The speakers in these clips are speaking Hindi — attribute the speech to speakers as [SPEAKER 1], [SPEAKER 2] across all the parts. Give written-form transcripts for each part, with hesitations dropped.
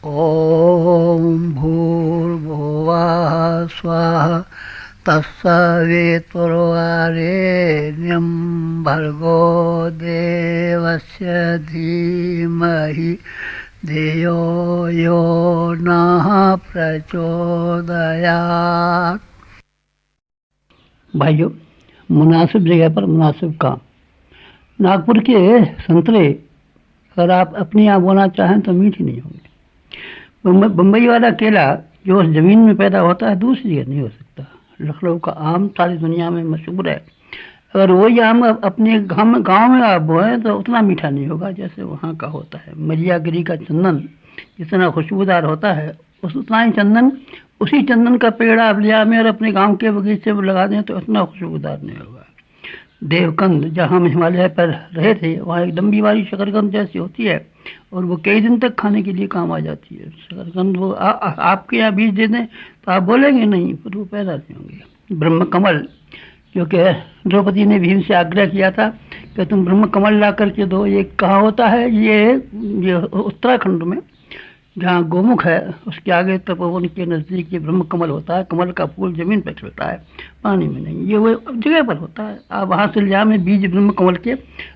[SPEAKER 1] ॐ भूर्भुवः स्वः तत्सवितुर्वरेण्यं भर्गो देवस्य धीमहि धियो यो नः प्रचोदयात्। भाइयों, मुनासिब जगह पर मुनासिब काम। नागपुर के संतरे अगर आप अपने यहाँ बोना चाहें तो मीठे नहीं होंगे। बम्बई वाला केला जो उस जमीन में पैदा होता है दूसरी जगह नहीं हो सकता। लखनऊ का आम सारी दुनिया में मशहूर है। अगर वही आम अपने गांव में आप बोएं तो उतना मीठा नहीं होगा जैसे वहाँ का होता है। मरियागिरी का चंदन जितना खुशबूदार होता है उतना ही चंदन, उसी चंदन का पेड़ आप ले आए और अपने गांव के बगीचे में लगा दें तो उतना खुशबूदार नहीं होगा। देवकंद, जहाँ हम हिमालय पर रहे थे वहाँ एक लंबी वाली शकरकंद जैसी होती है और वो कई दिन तक खाने के लिए काम आ जाती है। शकरकंद वो आपके यहाँ बीज दे दें तो आप बोलेंगे नहीं, पर वो पैदा नहीं होंगे। ब्रह्म कमल, जो कि द्रौपदी ने भीम से आग्रह किया था कि तुम ब्रह्म कमल ला करके दो, ये कहाँ होता है? ये उत्तराखंड में जहाँ गोमुख है उसके आगे तपोवन के नज़दीक ये ब्रह्म कमल होता है। कमल का फूल जमीन पर खिलता है, पानी में नहीं। ये वो जगह पर होता है। आप वहाँ से ले आए बीज ब्रह्म कमल के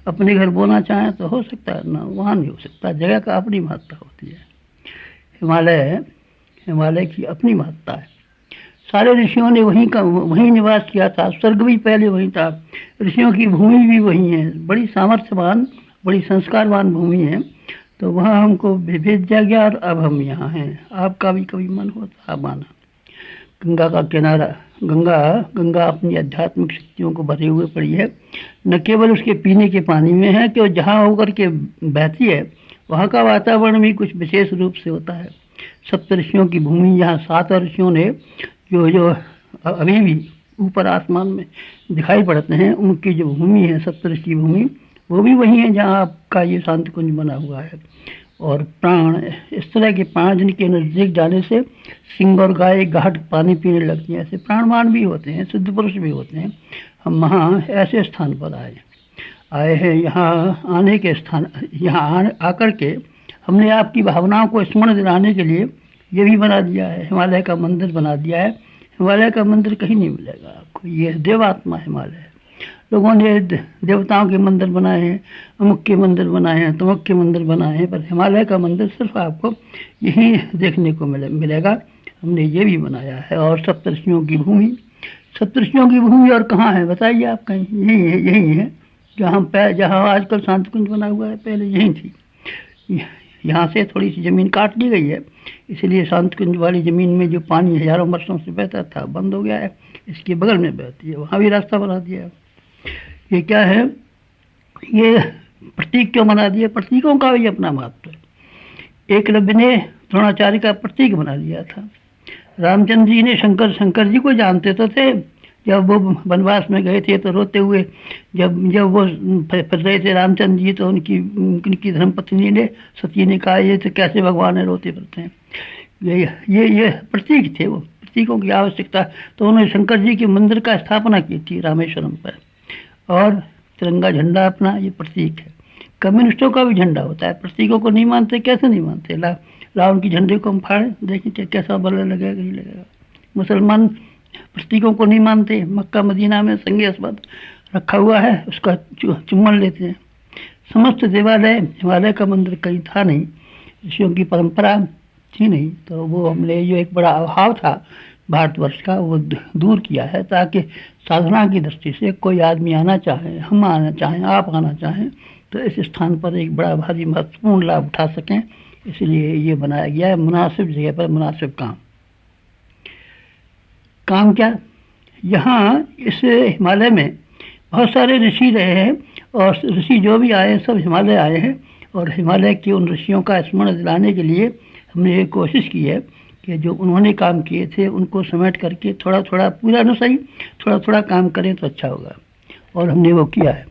[SPEAKER 1] अपने घर बोना चाहें तो हो सकता है ना, वहाँ नहीं हो सकता। जगह का अपनी महत्ता होती है। हिमालय की अपनी महत्ता है। सारे ऋषियों ने वहीं निवास किया था। स्वर्ग भी पहले वहीं था। ऋषियों की भूमि भी वहीं है। बड़ी सामर्थ्यवान, बड़ी संस्कारवान भूमि है। तो वहाँ हमको भेजा गया और अब हम यहाँ हैं। आपका भी कभी मन हो तो आप आना। गंगा का किनारा, गंगा अपनी आध्यात्मिक शक्तियों को भरे हुए पड़ी है। न केवल उसके पीने के पानी में है कि जहाँ होकर के बहती है वहाँ का वातावरण भी कुछ विशेष रूप से होता है। सप्त ऋषियों की भूमि, यहाँ 7 ऋषियों ने जो अभी भी ऊपर आसमान में दिखाई पड़ते हैं, उनकी जो भूमि है सप्तऋषि भूमि, वो भी वही है जहाँ आपका ये शांति कुंज बना हुआ है। और प्राण, इस तरह के प्राण जिनके नज़दीक जाने से सिंह और गाय घाट पानी पीने लगती हैं, ऐसे प्राणवान भी होते हैं, सिद्ध पुरुष भी होते हैं। हम वहाँ ऐसे स्थान पर आए हैं। यहाँ आकर के हमने आपकी भावनाओं को स्मरण दिलाने के लिए ये भी बना दिया है, हिमालय का मंदिर बना दिया है। हिमालय का मंदिर कहीं नहीं मिलेगा आपको। ये देवात्मा हिमालय है। लोगों ने देवताओं के मंदिर बनाए हैं, अमुक के मंदिर बनाए हैं, तमुक के मंदिर बनाए हैं, पर हिमालय का मंदिर सिर्फ आपको यहीं देखने को मिलेगा। हमने ये भी बनाया है। और सप्तऋषियों की भूमि और कहाँ है बताइए आप? कहीं यही है जहाँ आजकल शांति कुंज बना हुआ है, पहले यही थी। यहाँ से थोड़ी सी ज़मीन काट ली गई है, इसलिए शांति कुंज वाली ज़मीन में जो पानी हजारों वर्षों से बहता था बंद हो गया है। इसके बगल में बहती है, वहाँ भी रास्ता बना दिया है। ये क्या है? ये प्रतीक क्यों बना दिया? प्रतीकों का भी अपना महत्व है। एकलव्य ने द्रोणाचार्य का प्रतीक बना दिया था। रामचंद्र जी ने शंकर जी को जानते तो थे। जब वो वनवास में गए थे तो रोते हुए जब वो फिर रहे थे रामचंद्र जी, तो उनकी धर्मपत्नी ने, सती ने कहा ये तो कैसे भगवान है, रोते फिरते हैं। ये प्रतीक थे। वो प्रतीकों की आवश्यकता, तो उन्होंने शंकर जी के मंदिर का स्थापना की थी रामेश्वरम पर। और तिरंगा झंडा अपना ये प्रतीक है। कम्युनिस्टों का भी झंडा होता है। प्रतीकों को नहीं मानते, कैसे नहीं मानते? रावण की झंडे को हम फाड़े, देखिए कैसा बल लगेगा, नहीं लगेगा। मुसलमान प्रतीकों को नहीं मानते। मक्का मदीना में संगे अस्वद रखा हुआ है, उसका चुम्बन लेते हैं। समस्त देवालय, हिमालय का मंदिर कहीं था नहीं, ऋषियों की परंपरा थी नहीं, तो वो हमने जो एक बड़ा अभाव था भारतवर्ष का, वो दूर किया है, ताकि साधना की दृष्टि से कोई आदमी आना चाहे, हम आना चाहें, आप आना चाहें, तो इस स्थान पर एक बड़ा भारी महत्वपूर्ण लाभ उठा सकें। इसलिए ये बनाया गया है। मुनासिब जगह पर मुनासिब काम क्या? यहाँ इस हिमालय में बहुत सारे ऋषि रहे हैं, और ऋषि जो भी आए सब हिमालय आए हैं। और हिमालय के उन ऋषियों का स्मरण दिलाने के लिए हमने ये कोशिश की है कि जो उन्होंने काम किए थे उनको समेट करके थोड़ा थोड़ा, पूरा न सही, थोड़ा थोड़ा काम करें तो अच्छा होगा। और हमने वो किया है।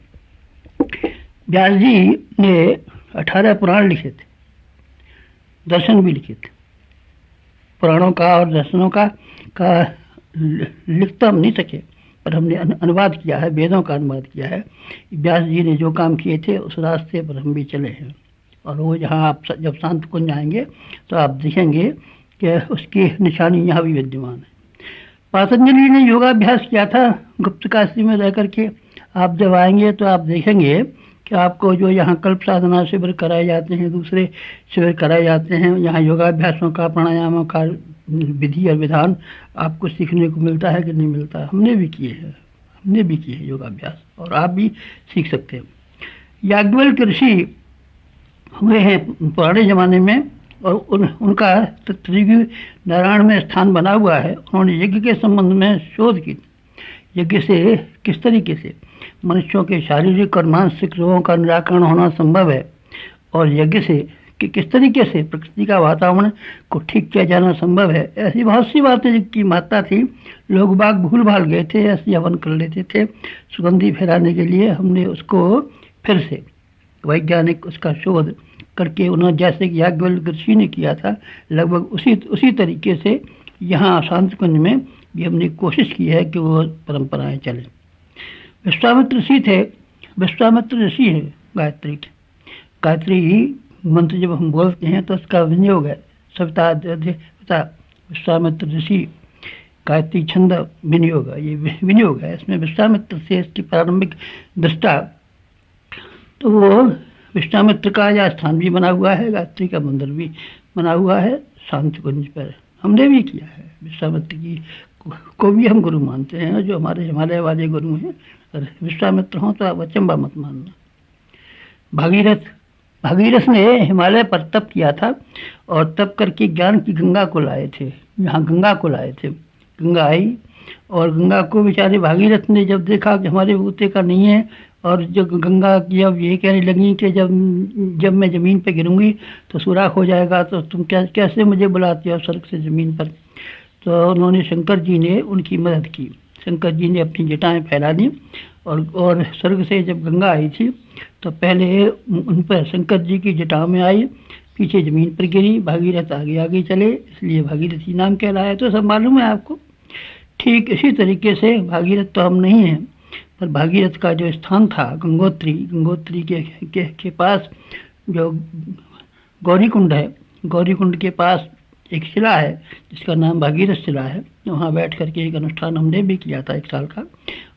[SPEAKER 1] व्यास जी ने 18 पुराण लिखे थे, दर्शन भी लिखे थे। पुराणों का और दर्शनों का लिखता हम नहीं सके, पर हमने अनुवाद किया है, वेदों का अनुवाद किया है। व्यास जी ने जो काम किए थे उस रास्ते पर हम भी चले हैं। और वो जहाँ आप जब शांत कुंज जाएंगे तो आप देखेंगे कि उसकी निशानी यहाँ भी विद्यमान है। पतंजलि ने योगाभ्यास किया था गुप्त काशी में रह करके। आप जब आएंगे तो आप देखेंगे कि आपको जो यहाँ कल्प साधना शिविर कराए जाते हैं, दूसरे शिविर कराए जाते हैं, यहाँ योगाभ्यासों का, प्राणायामों का विधि और विधान आपको सीखने को मिलता है कि नहीं मिलता है। हमने भी किए हैं, हमने भी किए हैं योगाभ्यास, और आप भी सीख सकते हैं। याज्ञवल्क्य ऋषि हुए हैं पुराने ज़माने में, और उनका त्रिगु नारायण में स्थान बना हुआ है। उन्होंने यज्ञ के संबंध में शोध की, यज्ञ से किस तरीके से मनुष्यों के शारीरिक और मानसिक रोगों का निराकरण होना संभव है, और यज्ञ से कि किस तरीके से प्रकृति का वातावरण को ठीक किया जाना संभव है। ऐसी बहुत सी बातें जिनकी महत्ता थी, लोग बाग भूल भाल गए थे, ऐसे हवन कर लेते थे सुगंधी फैलाने के लिए। हमने उसको फिर से वैज्ञानिक उसका शोध करके, उन्होंने जैसे कि याज्ञवल्क्य ऋषि ने किया था, लगभग उसी तरीके से यहाँ शांत कुंज में भी हमने कोशिश की है कि वो परंपराएं चलें। विश्वामित्र ऋषि थे, विश्वामित्र ऋषि है गायत्री के। गायत्री मंत्र जब हम बोलते हैं तो उसका विनियोग है सविता पिता विश्वामित्र ऋषि, गायत्री छंद विनियोग है, ये विनियोग है। इसमें विश्वामित्र से इसकी प्रारंभिक दृष्टा, तो वो विश्वामित्र का यह स्थान भी बना हुआ है, गायत्री का मंदिर भी बना हुआ है शांत कुंज पर। हमने भी किया है। विश्वामित्र की को भी हम गुरु मानते हैं, जो हमारे हिमालय वाले गुरु हैं। अगर विश्वामित्र हों तो आप अचंबा मत मानना। भागीरथ ने हिमालय पर तप किया था, और तप करके ज्ञान की गंगा को लाए थे। यहाँ गंगा को लाए थे, गंगा आई, और गंगा को बेचारे भागीरथ ने जब देखा कि हमारे बूते का नहीं है, और जो गंगा की अब ये कहने लगी कि जब मैं ज़मीन पे गिरूंगी तो सुराख हो जाएगा, तो तुम कैसे मुझे बुलाते हो स्वर्ग से ज़मीन पर। तो उन्होंने, शंकर जी ने उनकी मदद की। शंकर जी ने अपनी जटाएं फैला दी, और स्वर्ग से जब गंगा आई थी तो पहले उन पर शंकर जी की जटाओं में आई, पीछे ज़मीन पर गिरी, भागीरथ आगे आगे चले, इसलिए भागीरथी नाम कहलाया। तो सब मालूम है आपको। ठीक इसी तरीके से भागीरथ तो हम नहीं हैं, पर भागीरथ का जो स्थान था गंगोत्री के पास जो गौरी कुंड है, गौरी कुंड के पास एक शिला है जिसका नाम भागीरथ शिला है। वहाँ बैठ करके एक अनुष्ठान हमने भी किया था 1 साल का,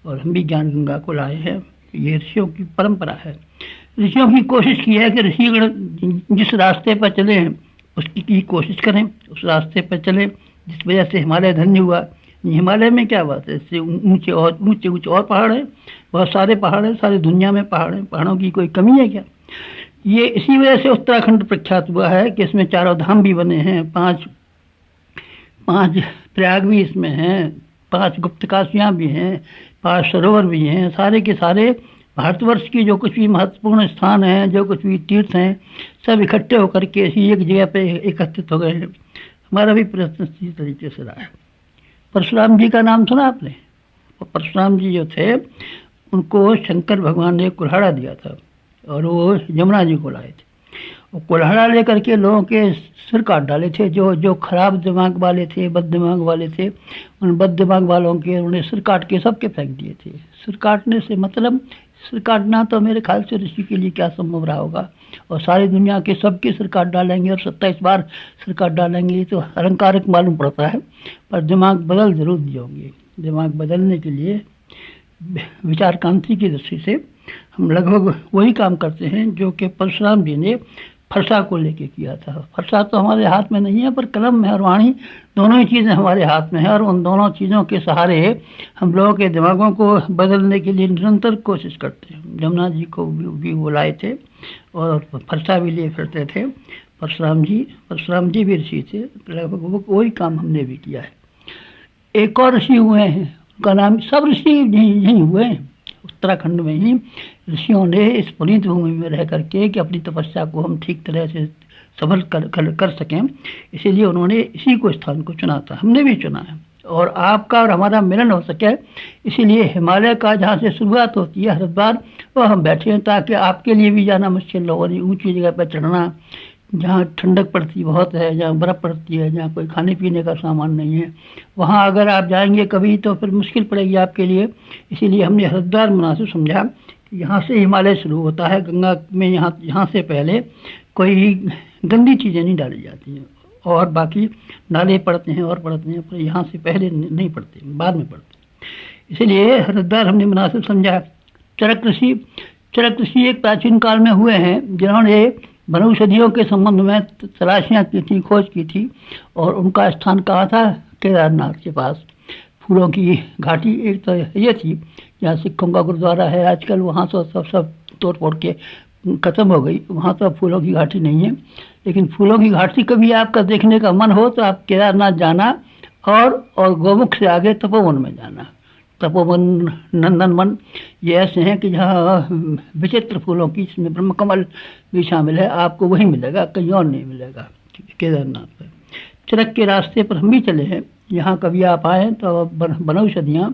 [SPEAKER 1] और हम भी ज्ञान गंगा को लाए हैं। ये ऋषियों की परंपरा है। ऋषियों की कोशिश की है कि ऋषिगण जिस रास्ते पर चले हैं उसकी की कोशिश करें, उस रास्ते पर चले जिस वजह से हिमालय धन्य हुआ। हिमालय में क्या बात है, इससे ऊंचे और पहाड़ हैं, बहुत सारे पहाड़ हैं, सारी दुनिया में पहाड़ हैं, पहाड़ों की कोई कमी है क्या। ये इसी वजह से उत्तराखंड प्रख्यात हुआ है कि इसमें 4 धाम भी बने हैं, 5 प्रयाग भी इसमें हैं, 5 गुप्त काशियाँ भी हैं, 5 सरोवर भी हैं। सारे के सारे भारतवर्ष की जो कुछ भी महत्वपूर्ण स्थान हैं, जो कुछ भी तीर्थ हैं, सब इकट्ठे होकर के इसी एक जगह पे एकत्रित हो गए हैं। हमारा भी प्रयत्न इसी तरीके से रहा है। परशुराम जी का नाम सुना आपने? परशुराम जी जो थे उनको शंकर भगवान ने कुल्हाड़ा दिया था, और वो यमुना जी को लाए थे। वो कुल्हाड़ा लेकर के लोगों के सिर काट डाले थे, जो खराब दिमाग वाले थे, बद दिमाग वाले थे, उन बद दिमाग वालों के उन्हें सिर काट के सबके फेंक दिए थे। सिर काटने से मतलब, सिर काटना तो मेरे ख्याल से ऋषि के लिए क्या संभव रहा होगा, और सारी दुनिया के सबके सिर काट डालेंगे और 27 बार सिर काट डालेंगे, तो अलंकारिक मालूम पड़ता है। पर दिमाग बदल जरूर दिए होंगे। दिमाग बदलने के लिए विचार क्रांति की दृष्टि से हम लगभग वही काम करते हैं जो कि परशुराम जी ने फरसा को लेके किया था। फरसा तो हमारे हाथ में नहीं है, पर कलम है और वाणी दोनों ही चीज़ें हमारे हाथ में है, और उन दोनों चीज़ों के सहारे हम लोगों के दिमागों को बदलने के लिए निरंतर कोशिश करते हैं। यमुना जी को भी बुलाए थे, और फरसा भी लिए फिरते थे परशुराम जी भी ऋषि थे। लगभग वही काम हमने भी किया है। एक और ऋषि हुए हैं, उनका नाम, सब ऋषि यहीं हुए हैं उत्तराखंड में ही। ऋषियों ने इस पुनीत भूमि में रह करके कि अपनी तपस्या को हम ठीक तरह से सफल कर सकें, इसीलिए उन्होंने इसी को स्थान को चुना था। हमने भी चुना है, और आपका और हमारा मिलन हो सके इसीलिए हिमालय का जहाँ से शुरुआत होती है हरिद्वार, वह हम बैठे हैं, ताकि आपके लिए भी जाना मुश्किल न हो। ऊँची जगह पर चढ़ना, जहाँ ठंडक पड़ती बहुत है, जहाँ बर्फ़ पड़ती है, जहाँ कोई खाने पीने का सामान नहीं है, वहाँ अगर आप जाएंगे कभी तो फिर मुश्किल पड़ेगी आपके लिए। इसीलिए हमने हरिद्वार मुनासिब समझा कि यहाँ से हिमालय शुरू होता है। गंगा में यहाँ से पहले कोई गंदी चीज़ें नहीं डाली जाती हैं। और बाकी नाले पड़ते हैं और पड़ते हैं, पर यहाँ से पहले नहीं पड़ते, बाद में पड़ते। इसलिए हरिद्वार हमने मुनासिब समझा। चरक ऋषि एक प्राचीन काल में हुए हैं जिन्होंने वनौषधियों के संबंध में तलाशियाँ की थी, खोज की थी, और उनका स्थान कहाँ था? केदारनाथ के पास फूलों की घाटी। एक तो ये थी जहाँ सिखों का गुरुद्वारा है, आजकल वहाँ तो सब तोड़ फोड़ के ख़त्म हो गई, वहाँ तो फूलों की घाटी नहीं है। लेकिन फूलों की घाटी कभी आपका देखने का मन हो तो आप केदारनाथ जाना, और गोमुख से आगे तपोवन में जाना। तपोवन, नंदनवन, ये ऐसे हैं कि जहाँ विचित्र फूलों की, इसमें ब्रह्मकमल भी शामिल है, आपको वही मिलेगा, कहीं और नहीं मिलेगा केदारनाथ पर। चरक के रास्ते पर हम भी चले हैं। यहाँ कभी आप आएँ तो वनौषधियाँ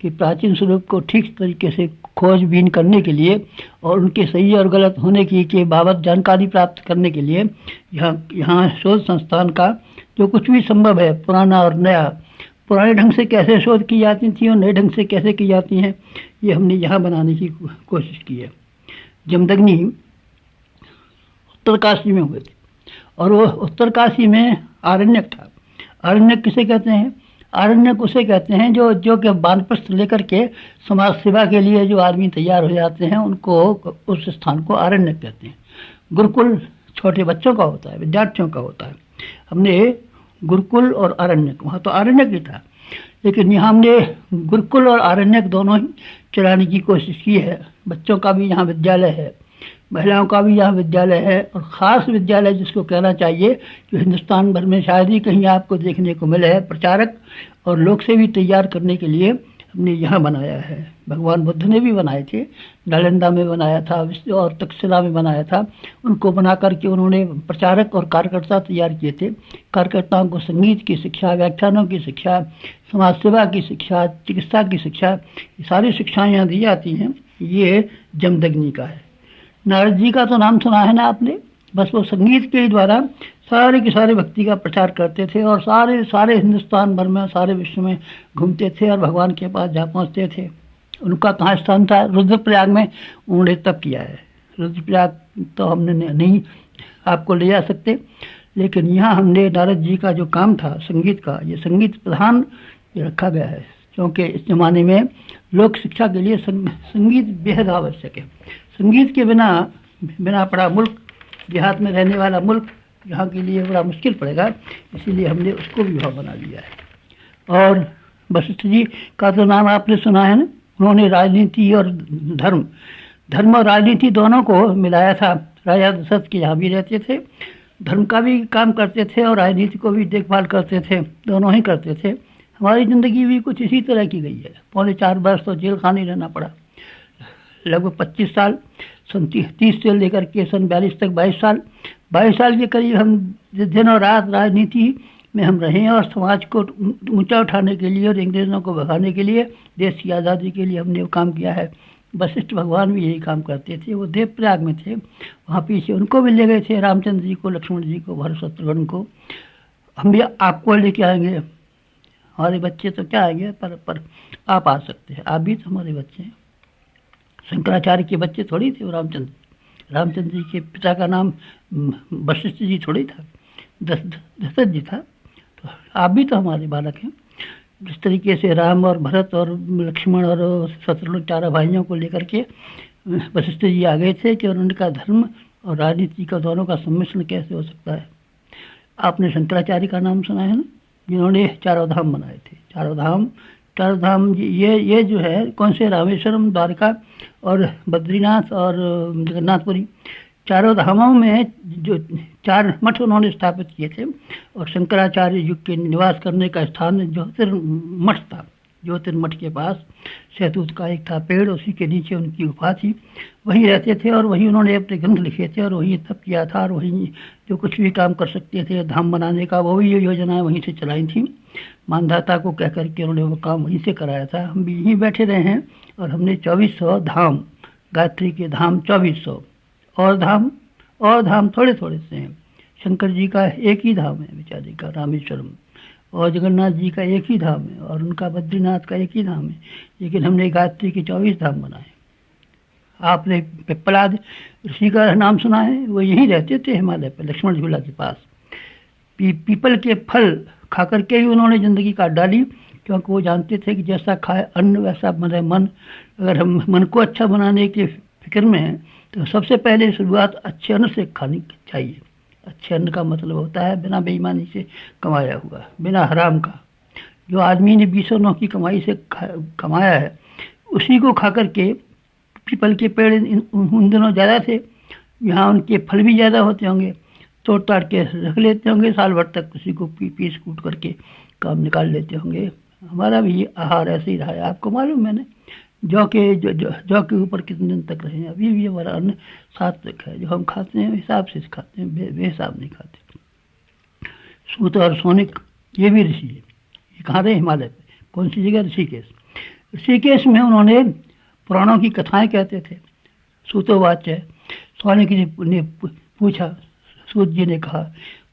[SPEAKER 1] के प्राचीन स्वरूप को ठीक तरीके से खोजबीन करने के लिए और उनके सही और गलत होने की के बाबत जानकारी प्राप्त करने के लिए यहाँ शोध संस्थान का जो कुछ भी संभव है, पुराना और नया, पुराने ढंग से कैसे शोध की जाती थी और नए ढंग से कैसे की जाती हैं, ये हमने यहाँ बनाने की कोशिश की है। जमदग्नि उत्तरकाशी में हुए थे, और वो उत्तरकाशी में आरण्यक था। आरण्यक किसे कहते हैं? आरण्यक उसे कहते हैं जो कि वानप्रस्थ लेकर के समाज सेवा के लिए जो आदमी तैयार हो जाते हैं, उनको, उस स्थान को आरण्यक कहते हैं। गुरुकुल छोटे बच्चों का होता है, विद्यार्थियों का होता है। हमने गुरुकुल और आरण्यक, वहाँ तो आरण्यक ही था, लेकिन यहाँ हमने गुरुकुल और आरण्यक दोनों ही चलाने की कोशिश की है। बच्चों का भी यहाँ विद्यालय है, महिलाओं का भी यहाँ विद्यालय है, और ख़ास विद्यालय जिसको कहना चाहिए, जो हिंदुस्तान भर में शायद ही कहीं आपको देखने को मिले है। प्रचारक और लोक से भी तैयार करने के लिए हमने यहाँ बनाया है। भगवान बुद्ध ने भी बनाए थे, नालंदा में बनाया था और तक्षशिला में बनाया था। उनको बना करके उन्होंने प्रचारक और कार्यकर्ता तैयार किए थे। कार्यकर्ताओं को संगीत की शिक्षा, व्याख्यानों की शिक्षा, समाज सेवा की शिक्षा, चिकित्सा की शिक्षा, ये सारी शिक्षाएँ यहाँ दी जाती हैं। ये जमदग्नि का है। नारद जी का तो नाम सुना है ना आपने, बस वो संगीत के द्वारा सारे के सारे भक्ति का प्रचार करते थे, और सारे हिंदुस्तान भर में, सारे विश्व में घूमते थे और भगवान के पास जा पहुँचते थे। उनका कहाँ स्थान था? रुद्रप्रयाग में उन्होंने तप किया है। रुद्रप्रयाग तो हमने नहीं आपको ले जा सकते, लेकिन यहाँ हमने नारद जी का जो काम था संगीत का, ये संगीत प्रधान रखा गया है, क्योंकि इस ज़माने में लोक शिक्षा के लिए संगीत बेहद आवश्यक है। संगीत के बिना पड़ा मुल्क, देहात में रहने वाला मुल्क, यहाँ के लिए बड़ा मुश्किल पड़ेगा, इसीलिए हमने उसको भी वहाँ बना लिया है। और वशिष्ठ जी का तो नाम आपने सुना है ना, उन्होंने राजनीति और धर्म और राजनीति दोनों को मिलाया था। राजा दशरथ के यहाँ भी रहते थे, धर्म का भी काम करते थे और राजनीति को भी देखभाल करते थे, दोनों ही करते थे। हमारी ज़िंदगी भी कुछ इसी तरह की गई है। 4.25 वर्ष तो जेल खाने रहना पड़ा, लगभग 25 साल, सन 30 से लेकर के सन 42 तक 22 साल के करीब हम दिन और रात राजनीति में हम रहे हैं, और समाज को ऊंचा उठाने के लिए और अंग्रेज़ों को भगाने के लिए, देश की आज़ादी के लिए हमने वो काम किया है। वशिष्ठ भगवान भी यही काम करते थे। वो देवप्रयाग में थे, वहाँ पीछे उनको भी ले गए थे, रामचंद्र जी को, लक्ष्मण जी को, भरत शत्रुघ्न को। हम भी आपको लेके आएंगे, हमारे बच्चे तो क्या आएंगे, पर आप आ सकते हैं, आप भी तो हमारे बच्चे हैं। शंकराचार्य के बच्चे थोड़ी थे वो रामचंद्र जी के पिता का नाम वशिष्ठ जी थोड़ी था, दशरथ जी था। तो आप भी तो हमारे बालक हैं। जिस तरीके से राम और भरत और लक्ष्मण और शत्रुघ्न चारों भाइयों को लेकर के वशिष्ठ जी आ गए थे कि उनका धर्म और राजनीति का दोनों का सम्मिश्रण कैसे हो सकता है। आपने शंकराचार्य का नाम सुना है ना, जिन्होंने चारों धाम बनाए थे। चारों धाम ये जो है कौन से, रामेश्वरम, द्वारका और बद्रीनाथ और जगन्नाथपुरी, चारों धामों में जो 4 मठ उन्होंने स्थापित किए थे। और शंकराचार्य युग के निवास करने का स्थान ज्योतिर्मठ था। ज्योतिर्मठ के पास शहतूत का एक था पेड़, उसी के नीचे उनकी गुफा थी, वहीं रहते थे और वहीं उन्होंने अपने ग्रंथ लिखे थे और वहीं तप किया था, और वहीं जो कुछ भी काम कर सकते थे धाम बनाने का, वो भी ये योजनाएँ वहीं से चलाई थी। मानधाता को कह करके उन्होंने वो काम वहीं से कराया था। हम भी यहीं बैठे रहे हैं, और हमने 2400 धाम, गायत्री के धाम 2400, और धाम थोड़े से हैं। शंकर जी का एक ही धाम है बेचारे का, रामेश्वरम, और जगन्नाथ जी का एक ही धाम है, और उनका बद्रीनाथ का एक ही धाम है, लेकिन हमने गायत्री के 24 धाम बनाए। आपने पिप्पलाद ऋषि का नाम सुना है? वो यहीं रहते थे हिमालय पर, लक्ष्मण झूला के पास। पीपल के फल खा करके ही उन्होंने ज़िंदगी काट डाली, क्योंकि वो जानते थे कि जैसा खाए अन्न वैसा बने मन। अगर हम मन को अच्छा बनाने की फिक्र में हैं तो सबसे पहले शुरुआत अच्छे अन्न से खानी चाहिए। अच्छे अन्न का मतलब होता है बिना बेईमानी से कमाया हुआ, बिना हराम का। जो आदमी ने 20 की कमाई से कमाया है, उसी को खा करके। पीपल के पेड़ उन दिनों ज़्यादा थे, यहाँ उनके फल भी ज़्यादा होते होंगे, तोड़ ताड़ के रख लेते होंगे, साल भर तक उसी को पीस कूट करके काम निकाल लेते होंगे। हमारा भी आहार ऐसे ही रहा है। आपको मालूम है ना, जौ के ऊपर कितने दिन तक रहे हैं। अभी भी हमारा अन्न सात्विक है, जो हम खाते हैं हिसाब से खाते हैं, बेहिसाब नहीं खाते। सूत और सोनिक ये भी ऋषि है। ये कहाँ रहे? हिमालय पे। कौन सी जगह? ऋषिकेश। ऋषिकेश में उन्होंने पुराणों की कथाएं कहते थे। सूतोवाच्य, सोनिक ने पूछा, सूत जी ने कहा,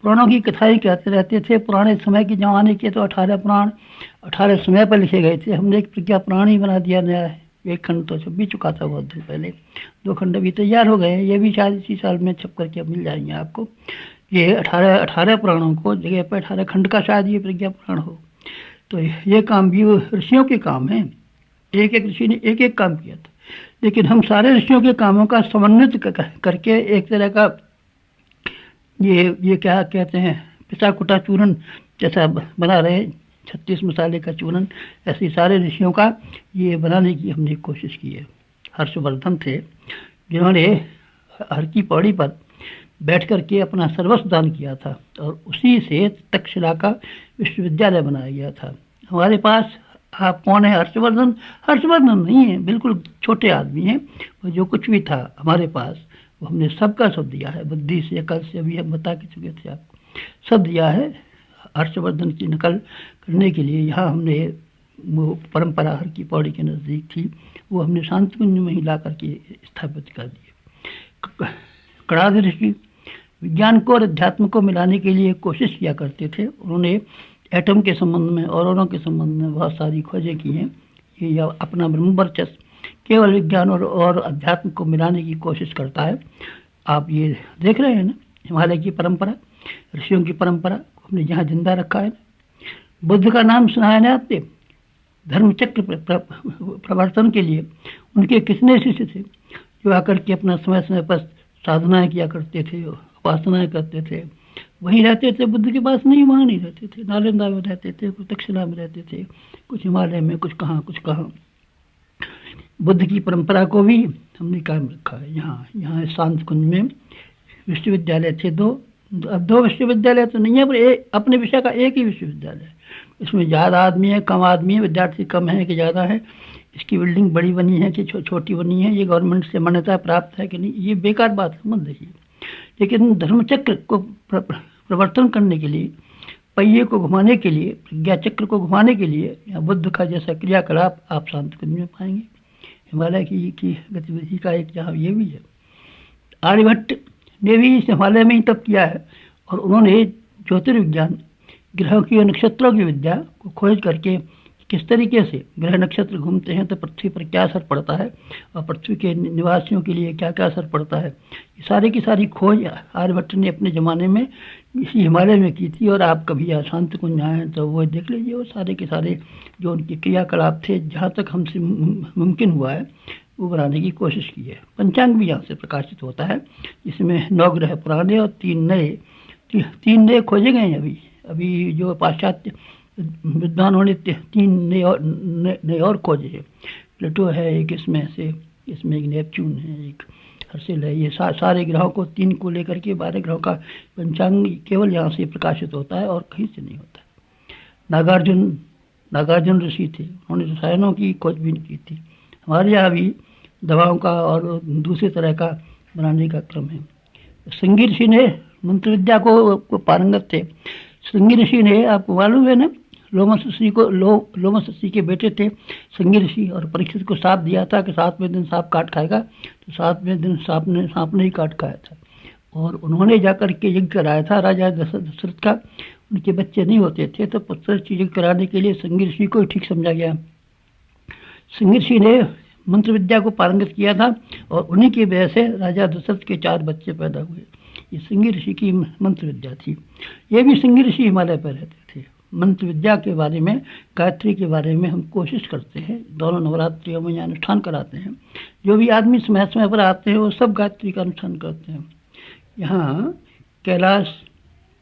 [SPEAKER 1] पुराणों की कथाएं कहते रहते थे। पुराने समय के ज़माने के तो 18 पुराण 18 समय पर लिखे गए थे। हमने एक प्रज्ञा पुराण ही बना दिया नया है। एक खंड तो छप भी चुका था बहुत दिन पहले, 2 खंड अभी तैयार हो गए हैं। ये भी शायद इसी साल में छप करके मिल जाएंगे आपको। ये 18 पुराणों को जगह पर 18 खंड का शायद ये प्रज्ञा पुराण हो। तो ये काम भी ऋषियों के काम हैं। एक एक ऋषि ने एक एक काम किया था, लेकिन हम सारे ऋषियों के कामों का समन्वित करके एक तरह का ये क्या कहते हैं, पिसा कुटा चूरन जैसा बना रहे, 36 मसाले का चूरन। ऐसे सारे ऋषियों का ये बनाने की हमने कोशिश की है। हर्षवर्धन थे जिन्होंने हर की पौड़ी पर बैठ करके अपना सर्वस्व दान किया था, और उसी से तक्षशिला का विश्वविद्यालय बनाया गया था। हमारे पास आप कौन है? हर्षवर्धन? हर्षवर्धन नहीं है, बिल्कुल छोटे आदमी हैं। और जो कुछ भी था हमारे पास वो हमने सबका सब दिया है। बुद्धि से, अकल से, अभी हम बता के चुके थे आपको, सब दिया है। हर्षवर्धन की नकल करने के लिए यहाँ हमने वो परंपरा हर की पौड़ी के नज़दीक थी, वो हमने शांतिकुंज में ही ला करके स्थापित कर दिए। कणाद ऋषि विज्ञान को और अध्यात्म को मिलाने के लिए कोशिश किया करते थे। उन्होंने एटम के संबंध में, औरों के संबंध में बहुत सारी खोजें की हैं। ये अपना ब्रह्म वर्चस्व केवल विज्ञान और अध्यात्म को मिलाने की कोशिश करता है। आप ये देख रहे हैं ना, हिमालय की परंपरा, ऋषियों की परंपरा को हमने जहाँ जिंदा रखा है। बुद्ध का नाम सुना है ना आपने? धर्मचक्र प्रवर्तन के लिए उनके कितने शिष्य थे जो आकर के अपना समय समय पर साधनाएं किया करते थे, उपासनाएं करते थे। वहीं रहते थे, बुद्ध के पास नहीं, वहाँ नहीं रहते थे। नालंदा में रहते थे, कुछ तक्षशिला में रहते थे, कुछ हिमालय में, कुछ कहाँ। बुद्ध की परंपरा को भी हमने कायम रखा है। यहाँ शांत कुंज में विश्वविद्यालय थे 2। अब 2 विश्वविद्यालय तो नहीं है, पर अपने विषय का एक ही विश्वविद्यालय है। इसमें ज़्यादा आदमी है, कम आदमी है, विद्यार्थी कम है कि ज़्यादा है, इसकी बिल्डिंग बड़ी बनी है कि छोटी बनी है, ये गवर्नमेंट से मान्यता प्राप्त है कि नहीं, ये बेकार बात है, मत देखिए। लेकिन धर्मचक्र को प्रवर्तन करने के लिए, पहिए को घुमाने के लिए, प्रज्ञा चक्र को घुमाने के लिए यहाँ बुद्ध का जैसा क्रियाकलाप आप शांतिकुंज में पाएंगे। हिमालय की गतिविधि का एक जहाँ ये भी है। आर्यभट्ट ने भी इस हिमालय में ही तप किया है, और उन्होंने ज्योतिर्विज्ञान, ग्रहों की और नक्षत्रों की विद्या को खोज करके किस तरीके से ग्रह नक्षत्र घूमते हैं तो पृथ्वी पर क्या असर पड़ता है, और पृथ्वी के निवासियों के लिए क्या क्या असर पड़ता है, ये सारी की सारी खोज आर्यभट्ट ने अपने ज़माने में इसी हिमालय में की थी। और आप कभी यहाँ शांतिकुंज आएँ तो वो देख लीजिए, वो सारे के सारे जो उनके क्रियाकलाप थे, जहाँ तक हमसे मुमकिन हुआ है वो बनाने की कोशिश की है। पंचांग भी यहाँ से प्रकाशित होता है, जिसमें 9 ग्रह पुराने और 3 नए खोजे गए हैं। अभी जो पाश्चात्य विद्वानों ने 3 नए और खोजे हैं। प्लूटो है एक, इसमें एक नेपच्यून है, एक हर्षिल है। ये सारे ग्रहों को 3 को लेकर के 12 ग्रहों का पंचांग केवल यहाँ से प्रकाशित होता है और कहीं से नहीं होता। नागार्जुन ऋषि थे, उन्होंने रसायनों की खोजबीन की थी। हमारे यहाँ भी दवाओं का और दूसरे तरह का बनाने का क्रम है। श्रृंगी ऋषि ने मंत्र विद्या को पारंगत थे। श्रृंगी ऋषि ने, आपको मालूम है ना, लोमस ऋषि के बेटे थे श्रृंगी ऋषि, और परीक्षित को श्राप दिया था कि 7वें दिन सांप काट खाएगा, तो 7वें दिन सांप ने ही काट खाया था। और उन्होंने जाकर के यज्ञ कराया था राजा दशरथ का। उनके बच्चे नहीं होते थे, तो पुत्र यज्ञ कराने के लिए श्रृंगी ऋषि को ठीक समझा गया। श्रृंगी ऋषि ने मंत्र विद्या को पारंगत किया था और उन्हीं की वजह से राजा दशरथ के 4 बच्चे पैदा हुए। ये सिंगी ऋषि की मंत्र विद्या थी। ये भी सिंगी ऋषि हिमालय पर रहते थे। मंत्र विद्या के बारे में, गायत्री के बारे में हम कोशिश करते हैं, दोनों नवरात्रियों में यहाँ अनुष्ठान कराते हैं। जो भी आदमी समय समय पर आते हैं वो सब गायत्री का अनुष्ठान करते हैं। यहाँ कैलाश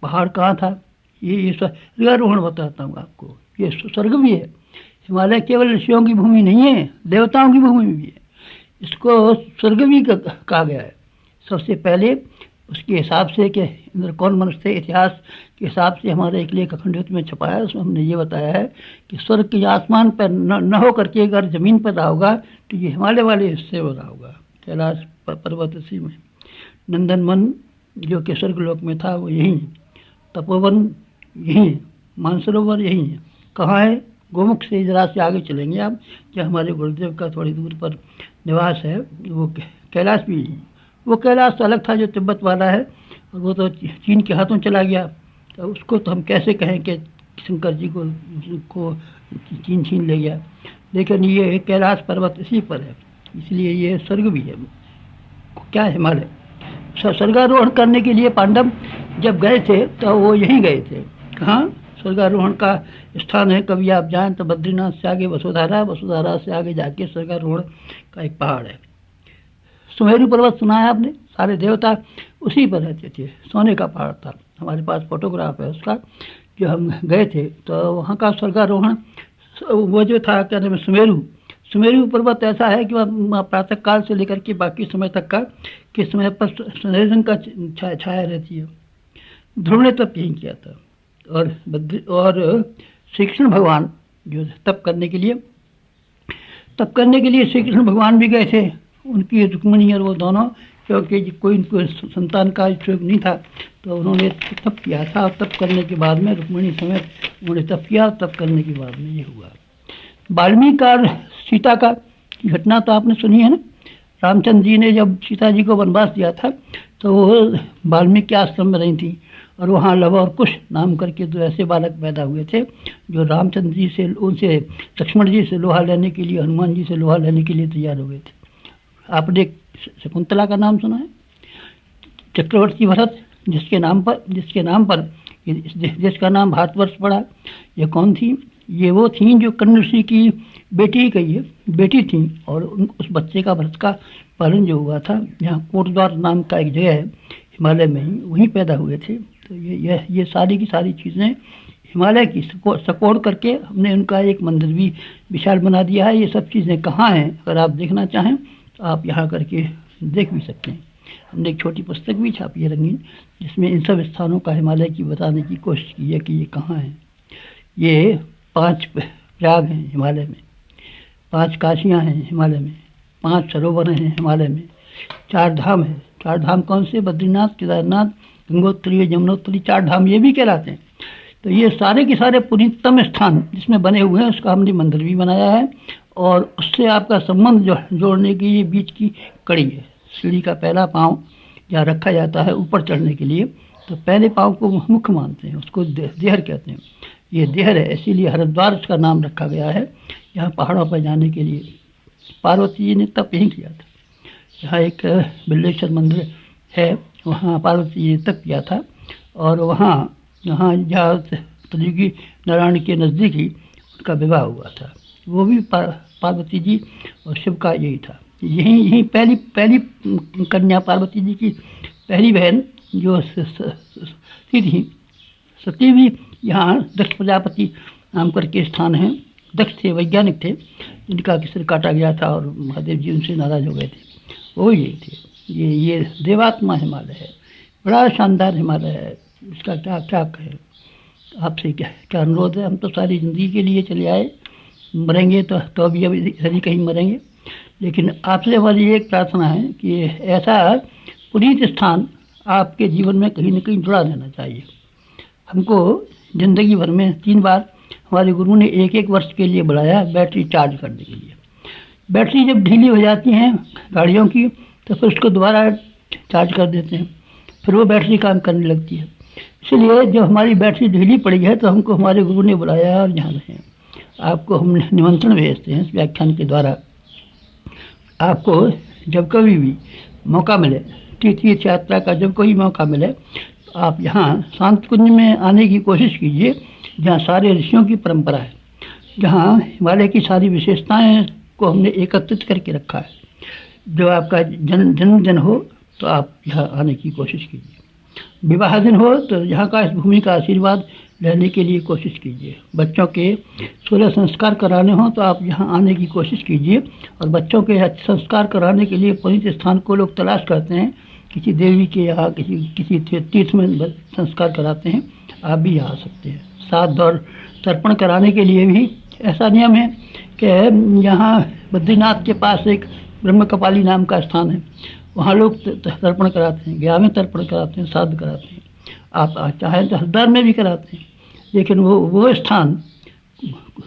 [SPEAKER 1] पहाड़ कहाँ था, ये स्वर्गारोहण बताता हूँ आपको। ये स्वर्ग भी है। हिमालय केवल ऋषियों की भूमि नहीं है, देवताओं की भूमि भी है। इसको स्वर्ग भी कहा गया है। सबसे पहले उसके हिसाब से कि इंद्र कौन मनुष्य थे, इतिहास के हिसाब से हमारे एक लेख अखंड में छपा है। उसमें हमने ये बताया है कि स्वर्ग के आसमान पर न हो करके अगर जमीन पर रहा होगा तो ये हिमालय वाले हिस्से हो रहा होगा। कैलाश पर्वत इसी में, नंदनवन जो कि स्वर्गलोक में था वो यहीं, तपोवन यहीं, मानसरोवर यहीं है। कहाँ है? गोमुख से जरा से आगे चलेंगे आप, जो हमारे गुरुदेव का थोड़ी दूर पर निवास है, वो कैलाश भी यहीं। वो कैलाश तो अलग था जो तिब्बत वाला है, और वो तो चीन के हाथों चला गया। तो उसको तो हम कैसे कहें कि शंकर जी को चीन छीन ले गया। लेकिन ये कैलाश पर्वत इसी पर है, इसलिए ये स्वर्ग भी है। क्या है हिमालय? स्वर्गारोहण करने के लिए पांडव जब गए थे तो वो यहीं गए थे। कहाँ? स्वर्गारोहण का स्थान है, कभी आप जाएं तो बद्रीनाथ से आगे वसुधारा, वसुधारा से आगे जाके स्वर्गारोहण का एक पहाड़ है। सुमेरु पर्वत सुना है आपने? सारे देवता उसी पर रहते थे। सोने का पहाड़ था। हमारे पास फोटोग्राफ है उसका, जो हम गए थे तो वहाँ का स्वर्गारोहण वो जो था, क्या नाम है, सुमेरु पर्वत ऐसा है कि वहाँ प्रातः काल से लेकर के बाकी समय तक का किस समय पर सुनहरे रंग का छाया रहती है। ध्रुव ने तप यही किया था। और श्री कृष्ण भगवान जो तप करने के लिए श्री कृष्ण भगवान भी गए थे। उनकी रुक्मिणी और वो दोनों, क्योंकि कोई उनको संतान का इच्छुक नहीं था तो उन्होंने तप किया था। और तप करने के बाद में रुक्मिणी समेत उन्होंने तप किया। तप करने के बाद में ये हुआ। वाल्मीकि और सीता का घटना तो आपने सुनी है ना। रामचंद्र जी ने जब सीता जी को वनवास दिया था तो वो वाल्मीकि आश्रम में रही थी, और वहाँ लव और कुश नाम करके 2 ऐसे बालक पैदा हुए थे जो रामचंद्र जी से, उनसे लक्ष्मण जी से लोहा लेने के लिए, हनुमान जी से लोहा लेने के लिए तैयार हो गए थे। आपने शकुंतला का नाम सुना है? चक्रवर्ती भरत जिसके नाम पर जिसका नाम भारतवर्ष पड़ा, ये कौन थी? ये वो थी जो कर्ण ऋषि की बेटी थी। और उस बच्चे का, भरत का पालन जो हुआ था, यहाँ कोटद्वार नाम का एक जगह है हिमालय में ही, वहीं पैदा हुए थे। तो ये सारी की सारी चीज़ें हिमालय की सकोड़ करके हमने उनका एक मंदिर भी विशाल बना दिया है। ये सब चीज़ें कहाँ हैं? अगर आप देखना चाहें तो आप यहाँ करके देख भी सकते हैं। हमने एक छोटी पुस्तक भी छापी है रंगीन, जिसमें इन सब स्थानों का हिमालय की बताने की कोशिश की है कि ये कहाँ है। ये 5 प्रयाग हैं हिमालय में, 5 काशियाँ हैं हिमालय में, 5 सरोवर हैं हिमालय में, 4 धाम हैं। 4 धाम कौन से? बद्रीनाथ, केदारनाथ, गंगोत्री, यमुनोत्री, 4 धाम ये भी कहलाते हैं। तो ये सारे के सारे पुनीतम स्थान जिसमें बने हुए हैं, उसका हमने मंदिर भी बनाया है। और उससे आपका संबंध जोड़ने की ये बीच की कड़ी है। सीढ़ी का पहला पाँव जहाँ रखा जाता है ऊपर चढ़ने के लिए, तो पहले पाँव को मुख्य मानते हैं, उसको देहर कहते हैं। ये देहर है, इसीलिए हरिद्वार उसका नाम रखा गया है। यहाँ पहाड़ों पर जाने के लिए पार्वती जी ने तप यहीं किया था। यहाँ एक बिल्लेश्वर मंदिर है, वहाँ पार्वती जी ने तप किया था। और वहाँ जहाँ त्रियुगी नारायण के नज़दीक ही उनका विवाह हुआ था। वो भी पार्वती जी और शिव का यही था। यही पहली कन्या, पार्वती जी की पहली बहन जो सती थी, सती भी यहाँ दक्ष प्रजापति नाम करके स्थान है। दक्ष थे, वैज्ञानिक थे, जिनका सिर काटा गया था और महादेव जी उनसे नाराज हो गए थे। वो यही थे। ये देवात्मा हिमालय है, बड़ा शानदार हिमालय है। इसका क्या कहें? आपसे क्या अनुरोध है? हम तो सारी ज़िंदगी के लिए चले आए, मरेंगे तो अभी इधर ही कहीं मरेंगे। लेकिन आपसे हमारी एक प्रार्थना है कि ऐसा पुनीत स्थान आपके जीवन में कहीं न कहीं जुड़ा रहना चाहिए। हमको ज़िंदगी भर में 3 बार हमारे गुरु ने 1-1 वर्ष के लिए बुलाया बैटरी चार्ज करने के लिए। बैटरी जब ढीली हो जाती हैं गाड़ियों की तो फिर उसको दोबारा चार्ज कर देते हैं, फिर वो बैटरी काम करने लगती है। इसलिए जब हमारी बैटरी ढीली पड़ी है तो हमको हमारे गुरु ने बुलाया और यहाँ रहे। आपको हम निमंत्रण भेजते हैं इस व्याख्यान के द्वारा आपको जब कभी भी मौका मिले, तीर्थ यात्रा का जब कोई मौका मिले, तो आप यहाँ शांत कुंज में आने की कोशिश कीजिए, जहाँ सारे ऋषियों की परंपरा है, जहाँ हिमालय की सारी विशेषताएं को हमने एकत्रित करके रखा है। जो आपका जन्म दिन हो तो आप यहाँ आने की कोशिश कीजिए, विवाह दिन हो तो यहाँ का इस भूमि का आशीर्वाद लेने के लिए कोशिश कीजिए, बच्चों के 16 संस्कार कराने हो तो आप यहाँ आने की कोशिश कीजिए। और बच्चों के संस्कार कराने के लिए पवित्र स्थान को लोग तलाश करते हैं, किसी देवी के यहाँ किसी तीर्थ में संस्कार कराते हैं, आप भी यहाँ आ सकते हैं। श्राद्ध और तर्पण कराने के लिए भी ऐसा नियम है कि यहाँ बद्रीनाथ के पास एक ब्रह्म कपाली नाम का स्थान है, वहाँ लोग तर्पण कराते हैं, गया में तर्पण कराते हैं, श्राद्ध कराते हैं। आप चाहें तो हरिद्वार में भी कराते हैं, लेकिन वो स्थान,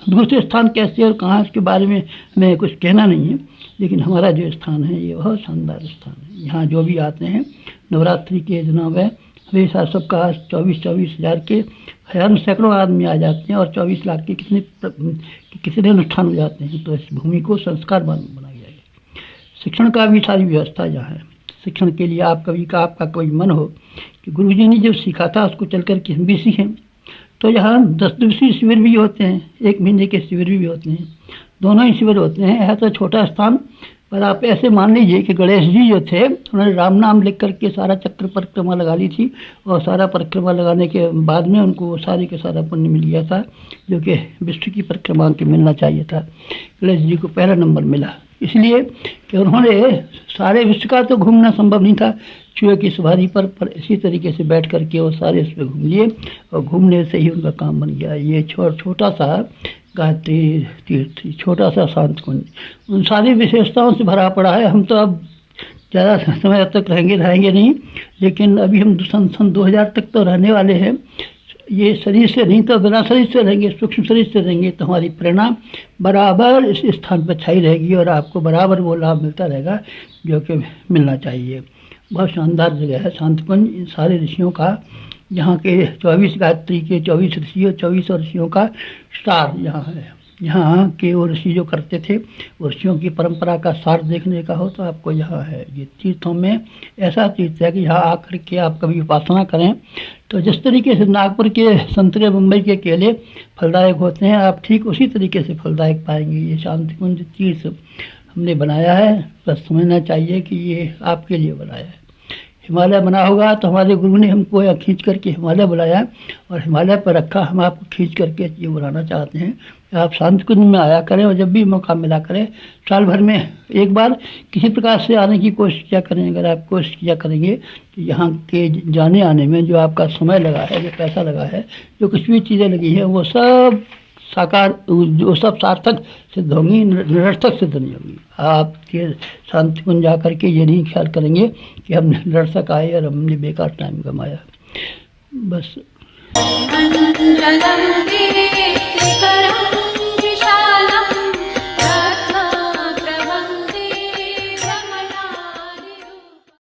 [SPEAKER 1] दूसरे स्थान कैसे और कहाँ, इसके बारे में हमें कुछ कहना नहीं है, लेकिन हमारा जो स्थान है ये बहुत शानदार स्थान है। यहाँ जो भी आते हैं नवरात्रि के दिनों में हमेशा सबका 24-24 हज़ार के हजारों सैकड़ों आदमी आ जाते हैं और 24 लाख के कितने अनुष्ठान हो जाते हैं। तो इस भूमि को संस्कार बनाया जाएगा। शिक्षण का भी सारी व्यवस्था यहाँ है। शिक्षण के लिए आपका कोई मन हो कि गुरुजी ने जो सीखा था उसको चल कर के हम भी सीखें, तो यहाँ 10 दिवसीय शिविर भी होते हैं, 1 महीने के शिविर भी होते हैं, दोनों ही शिविर होते हैं। है तो छोटा स्थान, पर आप ऐसे मान लीजिए कि गणेश जी जो थे उन्होंने राम नाम लिख करके सारा चक्र परिक्रमा लगा ली थी, और सारा परिक्रमा लगाने के बाद में उनको सारे के सारा पुण्य मिल गया था, जो कि विश्व की परिक्रमा के मिलना चाहिए था। गणेश जी को पहला नंबर मिला, इसलिए कि उन्होंने सारे विश्व का तो घूमना संभव नहीं था चूहे की सवारी पर इसी तरीके से बैठ करके वो सारे इस पर घूम लिए, और घूमने से ही उनका काम बन गया। ये छोटा सा गायत्री तीर्थ, छोटा सा शांत कुंज उन सारी विशेषताओं से भरा पड़ा है। हम तो अब ज़्यादा समय तक रहेंगे नहीं, लेकिन अभी हम सन 2000 तक तो रहने वाले हैं। ये शरीर से नहीं तो बिना शरीर से रहेंगे, सूक्ष्म शरीर से रहेंगे, तो हमारी प्रेरणा बराबर इस स्थान पर छाई रहेगी और आपको बराबर वो लाभ मिलता रहेगा जो कि मिलना चाहिए। बहुत शानदार जगह है शांत कुंज, इन सारे ऋषियों का, यहाँ के 24 गायत्री के 24 ऋषियों 24 ऋषियों का सार यहाँ है। यहाँ के वो ऋषि जो करते थे, वो ऋषियों की परंपरा का सार देखने का हो तो आपको यहाँ है। ये तीर्थों में ऐसा तीर्थ है कि यहाँ आकर के आप कभी उपासना करें तो जिस तरीके से नागपुर के संतरे, मुंबई के केले फलदायक होते हैं, आप ठीक उसी तरीके से फलदायक पाएंगे। ये शांति कुंज तीर्थ हमने बनाया है, बस समझना चाहिए कि ये आपके लिए बनाया है। हिमालय बना होगा तो हमारे गुरु ने हमको यहाँ खींच करके हिमालय बुलाया और हिमालय पर रखा, हम आपको खींच करके ये बुलाना चाहते हैं। आप शांत कुंज में आया करें और जब भी मौका मिला करें, साल भर में एक बार किसी प्रकार से आने की कोशिश किया करें। अगर आप कोशिश किया करेंगे तो यहाँ के जाने आने में जो आपका समय लगा है, जो पैसा लगा है, जो कुछ भी चीज़ें लगी है, वो सब साकार, जो सब सार्थक सिद्ध होंगी, निरर्थक सिद्ध नहीं होंगी। आप ये शांति कुंज जा करके ये नहीं ख्याल करेंगे कि हम निरर्थक आए और हमने बेकार टाइम कमाया। बस